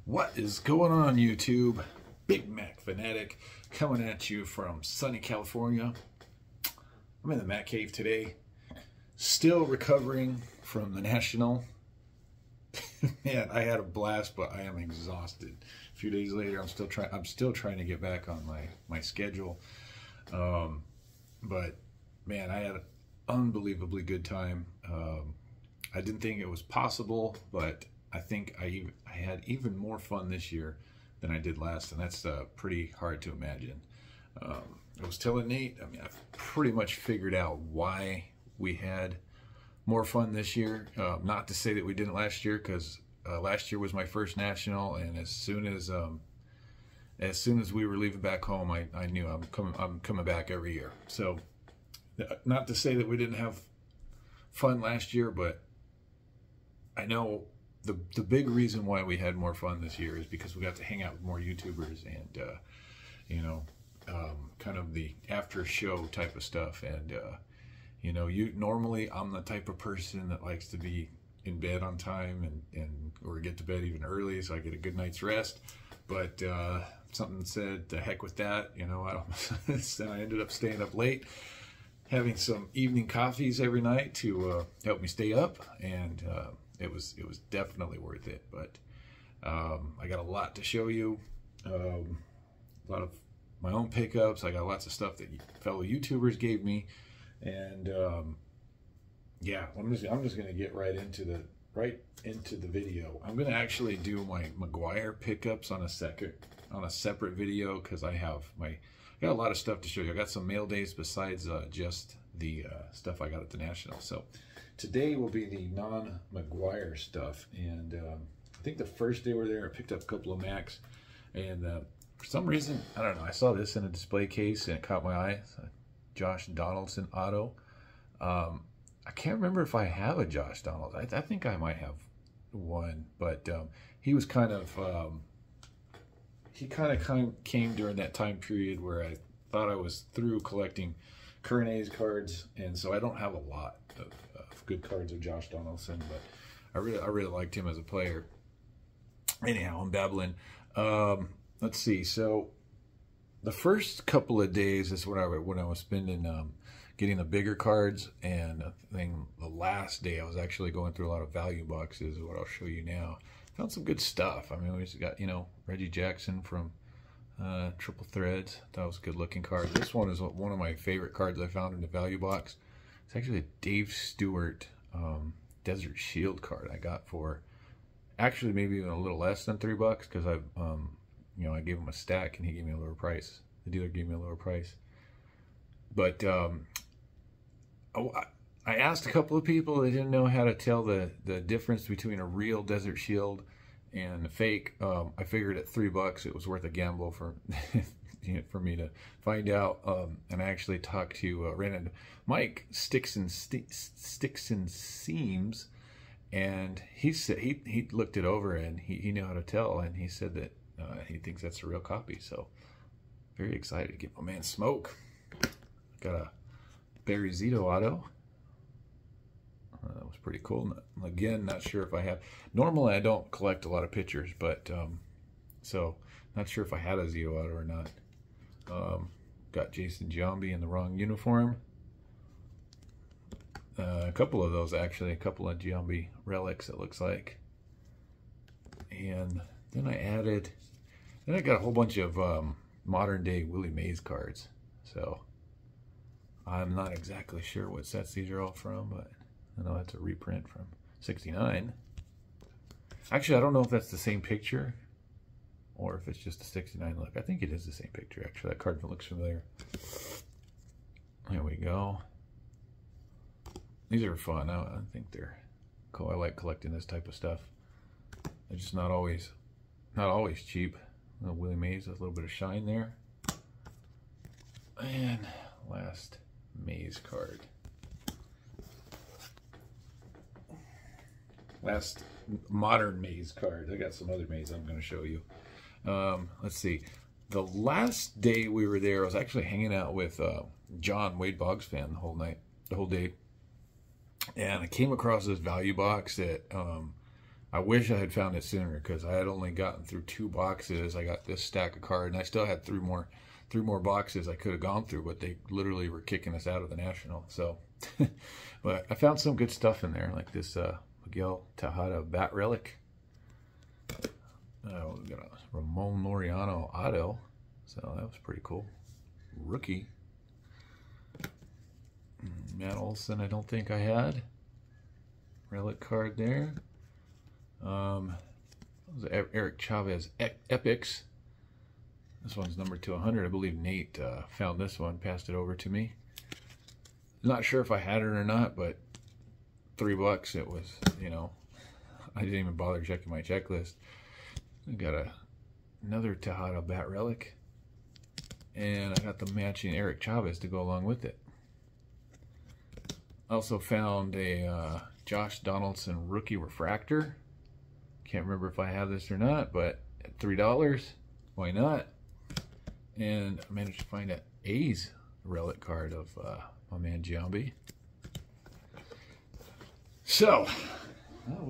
What is going on, YouTube? Big Mac Fanatic coming at you from sunny California. I'm in the Mac Cave today, still recovering from the National. Man, I had a blast, but I am exhausted. A few days later, I'm still trying to get back on my schedule. But man, I had an unbelievably good time. I didn't think it was possible, but I think I had even more fun this year than I did last, and that's pretty hard to imagine. I was telling Nate, I mean, I've pretty much figured out why we had more fun this year. Not to say that we didn't last year, because last year was my first national, and as soon as we were leaving back home, I knew I'm coming back every year. So, not to say that we didn't have fun last year, but I know the big reason why we had more fun this year is because we got to hang out with more YouTubers and kind of the after show type of stuff. And normally I'm the type of person that likes to be in bed on time or get to bed even early so I get a good night's rest. But something said, the heck with that, so I ended up staying up late, having some evening coffees every night to help me stay up, and it was definitely worth it. But I got a lot to show you, a lot of my own pickups. I got lots of stuff that fellow YouTubers gave me, and yeah, I'm just gonna get right into the video. I'm gonna actually do my Meguiar pickups on a separate video, because I got a lot of stuff to show you. I got some mail days besides just the stuff I got at the National. So today will be the non-Meguiar stuff, and I think the first day we were there, I picked up a couple of Macs, and for some reason, I don't know, I saw this in a display case and it caught my eye. It's a Josh Donaldson auto. I can't remember if I have a Josh Donaldson. I think I might have one, but he was kind of came during that time period where I thought I was through collecting current A's cards, and so I don't have a lot of good cards of Josh Donaldson, but I really liked him as a player. Anyhow, I'm babbling. Let's see. So the first couple of days is when I was spending getting the bigger cards, and I think the last day I was actually going through a lot of value boxes, what I'll show you now. Found some good stuff. I mean, we just got, Reggie Jackson from Triple Threads. That was a good looking card. This one is one of my favorite cards I found in the value box. It's actually a Dave Stewart Desert Shield card I got for actually maybe even a little less than $3, because I gave him a stack and he gave me a lower price. The dealer gave me a lower price. But I asked a couple of people, they didn't know how to tell the difference between a real Desert Shield and a fake. I figured at $3 it was worth a gamble for for me to find out. And I actually talked to ran into Mike Sticks and Seams, and he said he looked it over and he knew how to tell, and he said that he thinks that's a real copy. So very excited to get my man Smoke. Got a Barry Zito auto. That was pretty cool. Again, not sure if I have. Normally, I don't collect a lot of pictures, but so not sure if I had a Zito auto or not. Got Jason Giambi in the wrong uniform. A couple of those, actually, a couple of Giambi relics, it looks like. And then I got a whole bunch of modern day Willie Mays cards. So I'm not exactly sure what sets these are all from, but I know that's a reprint from '69. Actually, I don't know if that's the same picture or if it's just a '69 look. I think it is the same picture, actually. That card looks familiar. There we go. These are fun. I think they're cool. I like collecting this type of stuff. They're just not always cheap. Willie Mays with a little bit of shine there. And last Mays card. Last modern Mays card. I got some other Mays I'm going to show you. Let's see. The last day we were there, I was actually hanging out with John, Wade Boggs fan, the whole day. And I came across this value box that I wish I had found it sooner because I had only gotten through 2 boxes. I got this stack of cards, and I still had three more boxes I could have gone through, but they literally were kicking us out of the National. So, but I found some good stuff in there, like this Miguel Tejada bat relic. We got a Ramon Laureano auto, so that was pretty cool. Rookie. Matt Olson, I don't think I had. Relic card there. Was Eric Chavez Epics. This one's number 200. I believe Nate found this one, passed it over to me. Not sure if I had it or not, but $3 it was, you know. I didn't even bother checking my checklist. I got another Tejada bat relic. And I got the matching Eric Chavez to go along with it. I also found a Josh Donaldson rookie refractor. Can't remember if I have this or not, but at $3, why not? And I managed to find an A's relic card of my man Giambi. So that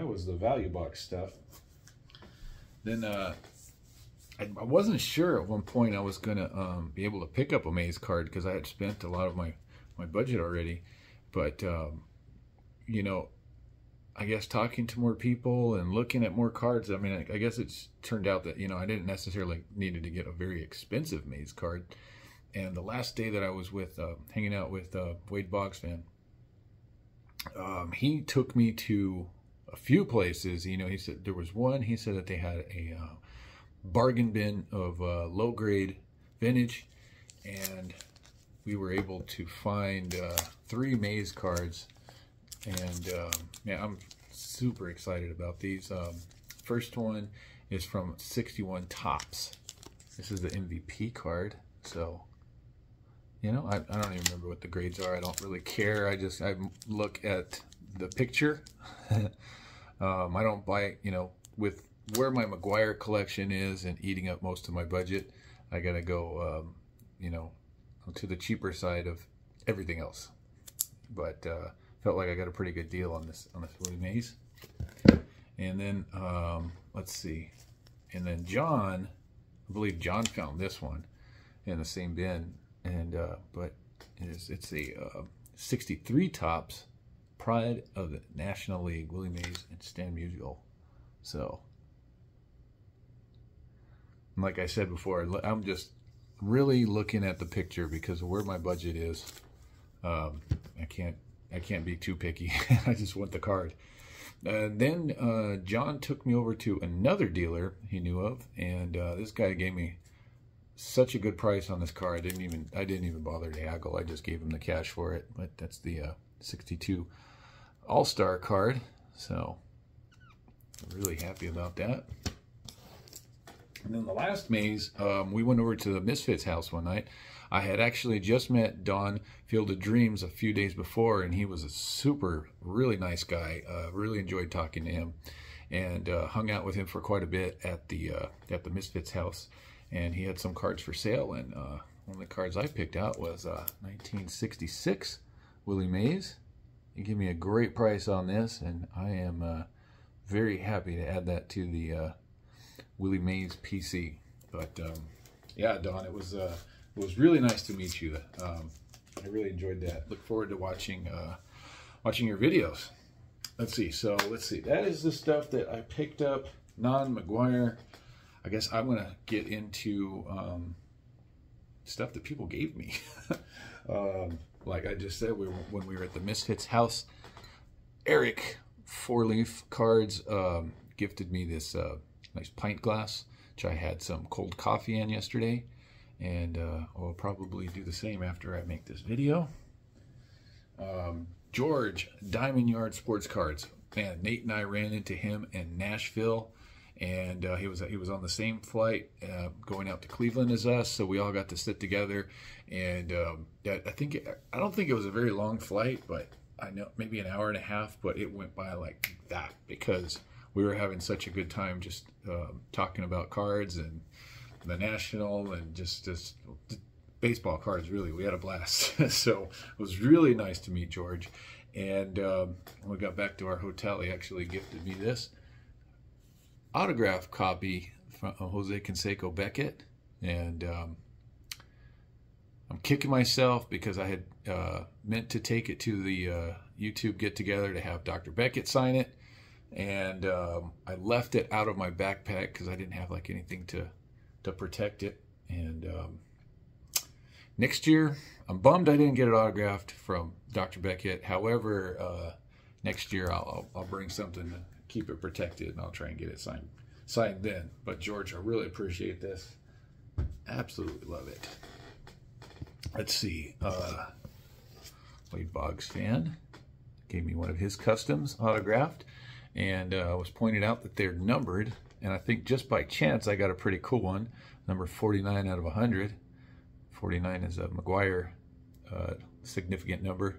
was the value box stuff. Then I wasn't sure at one point I was gonna be able to pick up a Mays card because I had spent a lot of my budget already, but you know, I guess talking to more people and looking at more cards, I mean, I guess it's turned out that, you know, I didn't necessarily needed to get a very expensive Mays card. And the last day that I was with hanging out with Wade Bogsfan, he took me to a few places. You know, he said there was one. He said that they had a bargain bin of low grade vintage, and we were able to find 3 Mays cards. And yeah, I'm super excited about these. First one is from 61 Topps. This is the MVP card. So, you know, I don't even remember what the grades are. I don't really care. I look at the picture. I don't buy, you know, with where my McGwire collection is and eating up most of my budget, I gotta go, you know, to the cheaper side of everything else. But felt like I got a pretty good deal on this Willie Mays. And then let's see, and then John, I believe John found this one in the same bin, and but it's a 63 Topps Pride of the National League, Willie Mays and Stan Musial. So, like I said before, I'm just really looking at the picture because of where my budget is. I can't be too picky. I just want the card. Then John took me over to another dealer he knew of, and this guy gave me such a good price on this car. I didn't even bother to haggle. I just gave him the cash for it. But that's the 62 All-Star card. So I'm really happy about that. And then the last Mays, we went over to the Misfits house one night. I had actually just met Don Field of Dreams a few days before, and he was a really nice guy. Really enjoyed talking to him, and hung out with him for quite a bit at the Misfits house. And he had some cards for sale, and one of the cards I picked out was 1966 Willie Mays. He gave me a great price on this, and I am very happy to add that to the Willie Mays PC. But yeah, Don, it was really nice to meet you. I really enjoyed that. Look forward to watching your videos. Let's see. So let's see. That is the stuff that I picked up. Non-McGwire. I guess I'm gonna get into stuff that people gave me. Like I just said, when we were at the Misfits house, Eric 4-leaf cards gifted me this nice pint glass, which I had some cold coffee in yesterday, and I'll probably do the same after I make this video. George, Diamond Yard Sports Cards. Man, Nate and I ran into him in Nashville, and he was on the same flight going out to Cleveland as us, so we all got to sit together. And I don't think it was a very long flight, but I know maybe an hour and a half, but it went by like that because we were having such a good time just talking about cards and the National and just baseball cards. Really, we had a blast. So it was really nice to meet George. And when we got back to our hotel, he actually gifted me this autograph copy from Jose Canseco Beckett. And I'm kicking myself because I had meant to take it to the YouTube get-together to have Dr. Beckett sign it. And I left it out of my backpack because I didn't have like anything to protect it. And next year, I'm bummed I didn't get it autographed from Dr. Beckett. However, next year I'll bring something to keep it protected, and I'll try and get it signed then. But George, I really appreciate this. Absolutely love it. Let's see. Wade Boggs fan gave me one of his customs autographed, and was pointed out that they're numbered. And I think just by chance I got a pretty cool one, number 49 out of 100. 49 is a McGwire significant number.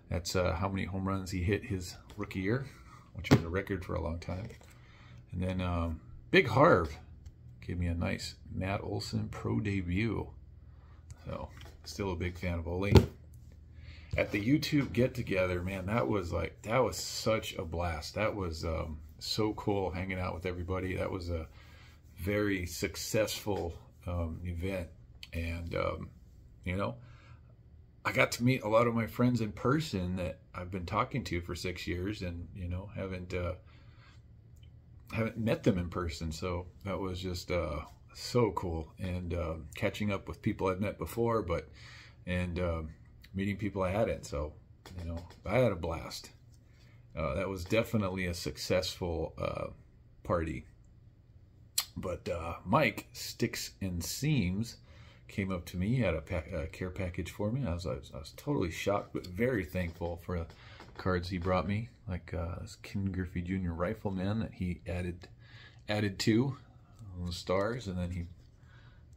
That's how many home runs he hit his rookie year, which was a record for a long time. And then Big Harv gave me a nice Matt Olson pro debut. So still a big fan of Ole. At the YouTube get-together, man, that was such a blast. That was so cool hanging out with everybody. That was a very successful event. And, you know, I got to meet a lot of my friends in person that I've been talking to for 6 years, and, you know, haven't met them in person. So that was just so cool. And catching up with people I've met before, and meeting people I hadn't. So, you know, I had a blast. That was definitely a successful party. But Mike Sticks and Seams came up to me. He had a care package for me. I was totally shocked, but very thankful for the cards he brought me, like this Ken Griffey Jr. Rifleman that he added to the stars, and then he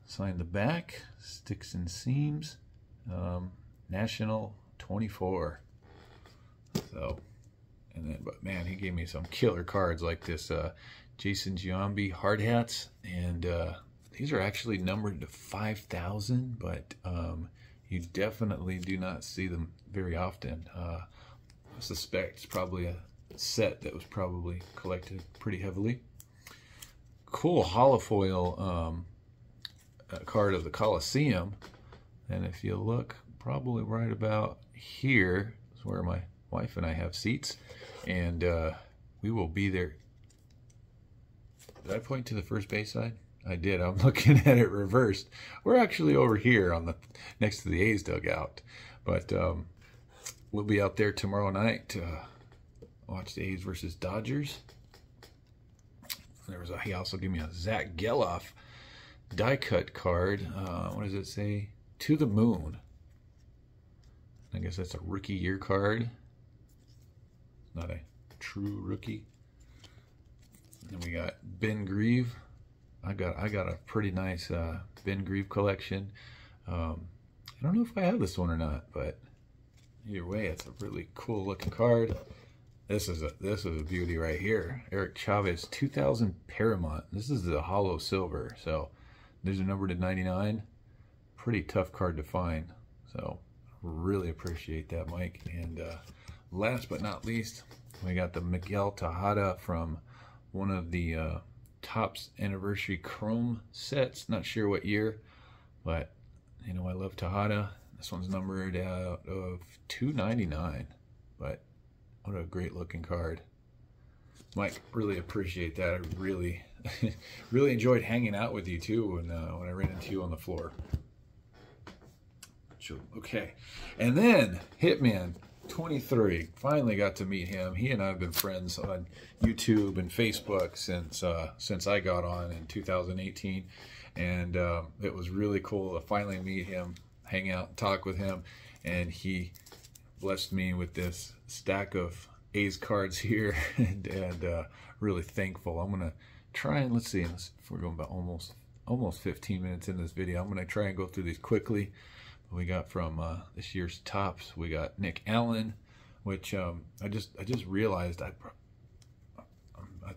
signed the back. Sticks and Seams, National 24. So, and then, but man, he gave me some killer cards like this Jason Giambi hard hats, and these are actually numbered to 5,000, but you definitely do not see them very often. I suspect it's probably a set that was probably collected pretty heavily. Cool holofoil card of the Coliseum, and if you look, probably right about here is where my wife and I have seats, and we will be there. Did I point to the first base side? I did. I'm looking at it reversed. We're actually over here on the next to the A's dugout, but we'll be out there tomorrow night to watch the A's versus Dodgers. He also gave me a Zach Geloff die cut card. What does it say? To the Moon. I guess that's a rookie year card. Not a true rookie. And we got Ben Grieve. I got a pretty nice Ben Grieve collection. I don't know if I have this one or not, but either way, it's a really cool looking card. This is a beauty right here. Eric Chavez 2000 Paramount. This is the hollow silver, so these are numbered to 99. Pretty tough card to find, so really appreciate that, Mike. And last but not least, we got the Miguel Tejada from one of the Topps Anniversary Chrome sets. Not sure what year, but you know, I love Tejada. This one's numbered out of 299, but what a great looking card. Mike, really appreciate that. I really really enjoyed hanging out with you too when I ran into you on the floor. Okay, and then Hitman 23, finally got to meet him. He and I have been friends on YouTube and Facebook since I got on in 2018, and it was really cool to finally meet him, hang out, and talk with him. And he blessed me with this stack of A's cards here, and really thankful. I'm gonna try and let's see. We're going about almost 15 minutes in this video. I'm gonna try and go through these quickly. We got from this year's Topps, we got Nick Allen, which I just realized I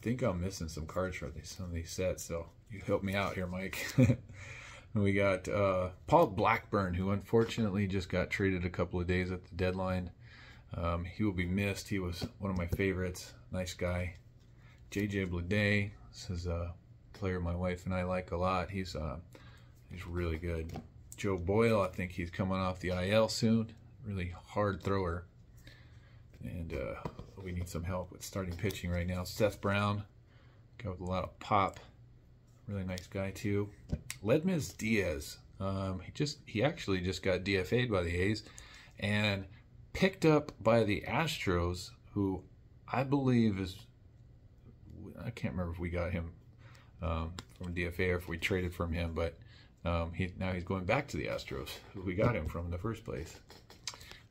think I'm missing some cards from some of these sets, so you help me out here, Mike. We got Paul Blackburn, who unfortunately just got traded a couple of days at the deadline. He will be missed. He was one of my favorites. Nice guy. JJ Bleday, this is a player my wife and I like a lot. He's really good. Joe Boyle, I think he's coming off the IL soon. Really hard thrower. And we need some help with starting pitching right now. Seth Brown, guy with a lot of pop. Really nice guy too. Ledmus Diaz, he actually just got DFA'd by the A's and picked up by the Astros, who I believe is, I can't remember if we got him from DFA or if we traded from him, but now he's going back to the Astros, who we got him from in the first place.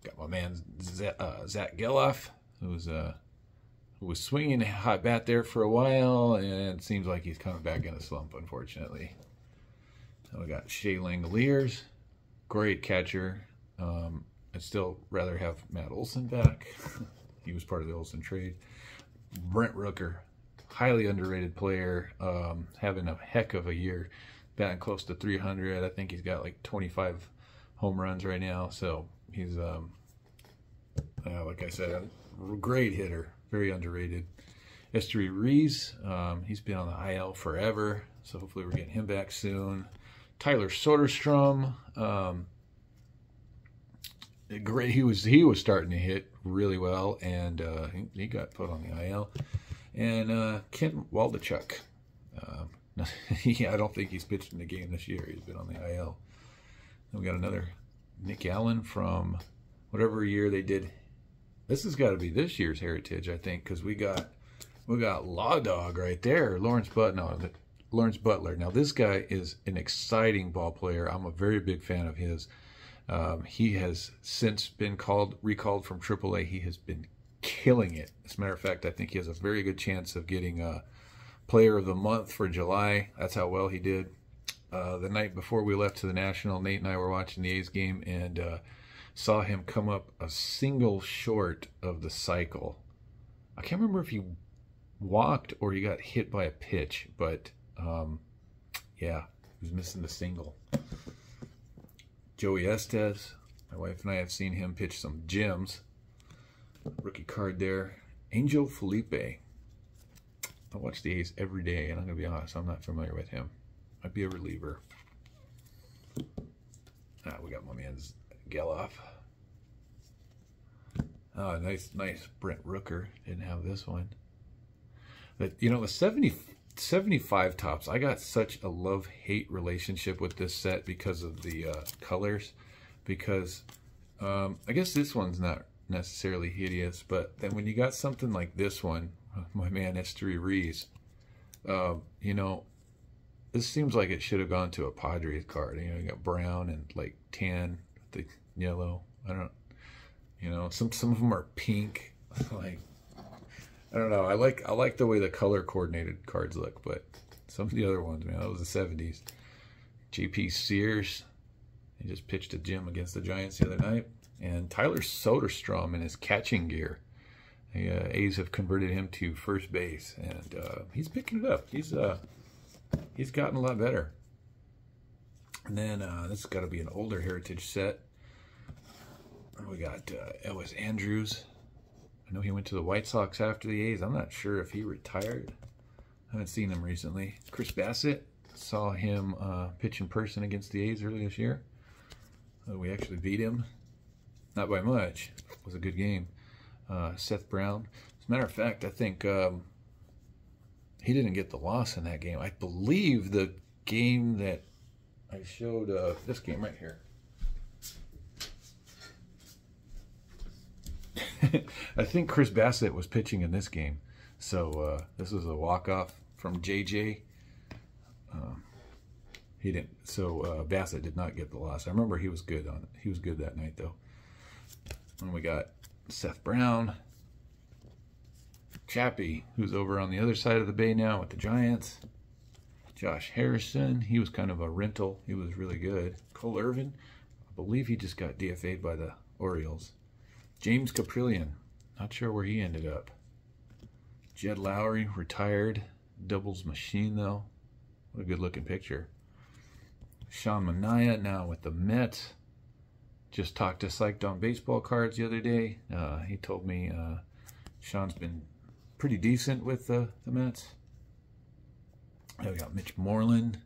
Got my man Zach Geloff, who was swinging a hot bat there for a while, and it seems like he's coming back in a slump, unfortunately. So we got Shea Langoliers, great catcher. I'd still rather have Matt Olson back. He was part of the Olson trade. Brent Rooker, highly underrated player, having a heck of a year, batting close to 300. I think he's got like 25 home runs right now. So he's, like I said, a great hitter, very underrated. Esteury Ruiz, he's been on the IL forever, so hopefully we're getting him back soon. Tyler Soderstrom, great. He was starting to hit really well, and he got put on the IL. And Kent Waldachuk, I don't think he's pitched in the game this year. He's been on the IL. Then we got another Nick Allen from whatever year they did. This has got to be this year's Heritage, I think, because we got Law Dog right there, Lawrence Butler. Now this guy is an exciting ball player. I'm a very big fan of his. He has since been recalled from AAA. He has been killing it. As a matter of fact, I think he has a very good chance of getting Player of the Month for July. That's how well he did. The night before we left to the National, Nate and I were watching the A's game and saw him come up a single short of the cycle. I can't remember if he walked or he got hit by a pitch, but yeah, he was missing the single. Joey Estes, my wife and I have seen him pitch some gems. Rookie card there. Angel Felipe. I watch the A's every day, and I'm going to be honest, I'm not familiar with him. Might be a reliever. We got my man's Geloff. Oh, nice Brent Rooker. Didn't have this one. But, you know, the 75 tops, I got such a love-hate relationship with this set because of the colors. Because I guess this one's not necessarily hideous, but then when you got something like this one, my man Esteury Ruiz, you know, this seems like it should have gone to a Padres card. You know, you got brown and like tan, the yellow. I don't, you know, some of them are pink. Like, I don't know. I like the way the color coordinated cards look, but some of the other ones, man, that was the 70s. JP Sears, he just pitched a gem against the Giants the other night. And Tyler Soderstrom in his catching gear. The A's have converted him to first base, and he's picking it up. He's gotten a lot better. And then this has got to be an older Heritage set. We got Ellis Andrews. I know he went to the White Sox after the A's. I'm not sure if he retired. I haven't seen him recently. Chris Bassett, saw him pitch in person against the A's earlier this year. We actually beat him. Not by much. It was a good game. Seth Brown. As a matter of fact, I think he didn't get the loss in that game. I believe the game that I showed, this game right here. I think Chris Bassett was pitching in this game. So this was a walk-off from JJ. He didn't. So Bassett did not get the loss. I remember he was good on it. He was good that night, though. And we got Seth Brown. Chappie, who's over on the other side of the bay now with the Giants. Josh Harrison, he was kind of a rental. He was really good. Cole Irvin, I believe he just got DFA'd by the Orioles. James Caprillion, not sure where he ended up. Jed Lowry, retired. Doubles machine, though. What a good-looking picture. Sean Manaea now with the Mets. just talked to Psyched on Baseball Cards the other day. He told me Sean's been pretty decent with the Mets. We got Mitch Moreland.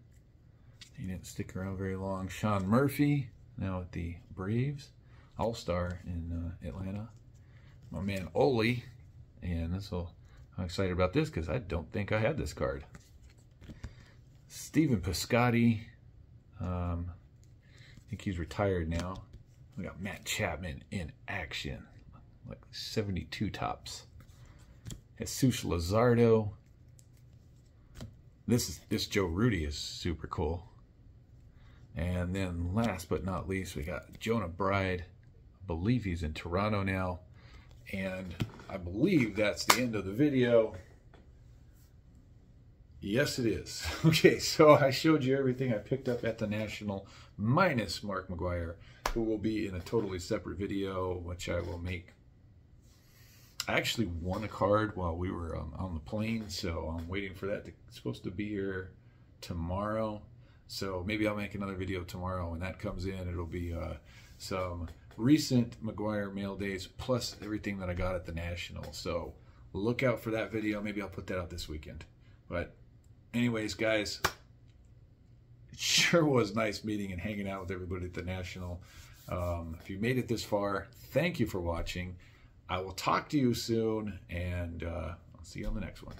He didn't stick around very long. Sean Murphy, now at the Braves. All-Star in Atlanta. My man Ole. And I'm excited about this because I don't think I had this card. Stephen Piscotty. I think he's retired now. We got Matt Chapman in action. Like 72 tops. Jesus Luzardo. This Joe Rudi is super cool. And then last but not least, we got Jonah Bride. I believe he's in Toronto now. And I believe that's the end of the video. Yes, it is. Okay, so I showed you everything I picked up at the National, minus Mark McGwire, who will be in a totally separate video, which I will make. I actually won a card while we were on the plane, so I'm waiting for that. It's supposed to be here tomorrow. So maybe I'll make another video tomorrow. When that comes in, it'll be some recent McGwire mail days plus everything that I got at the National. So look out for that video. Maybe I'll put that out this weekend. But anyways, guys, it sure was nice meeting and hanging out with everybody at the National. If you made it this far, thank you for watching. I will talk to you soon, and I'll see you on the next one.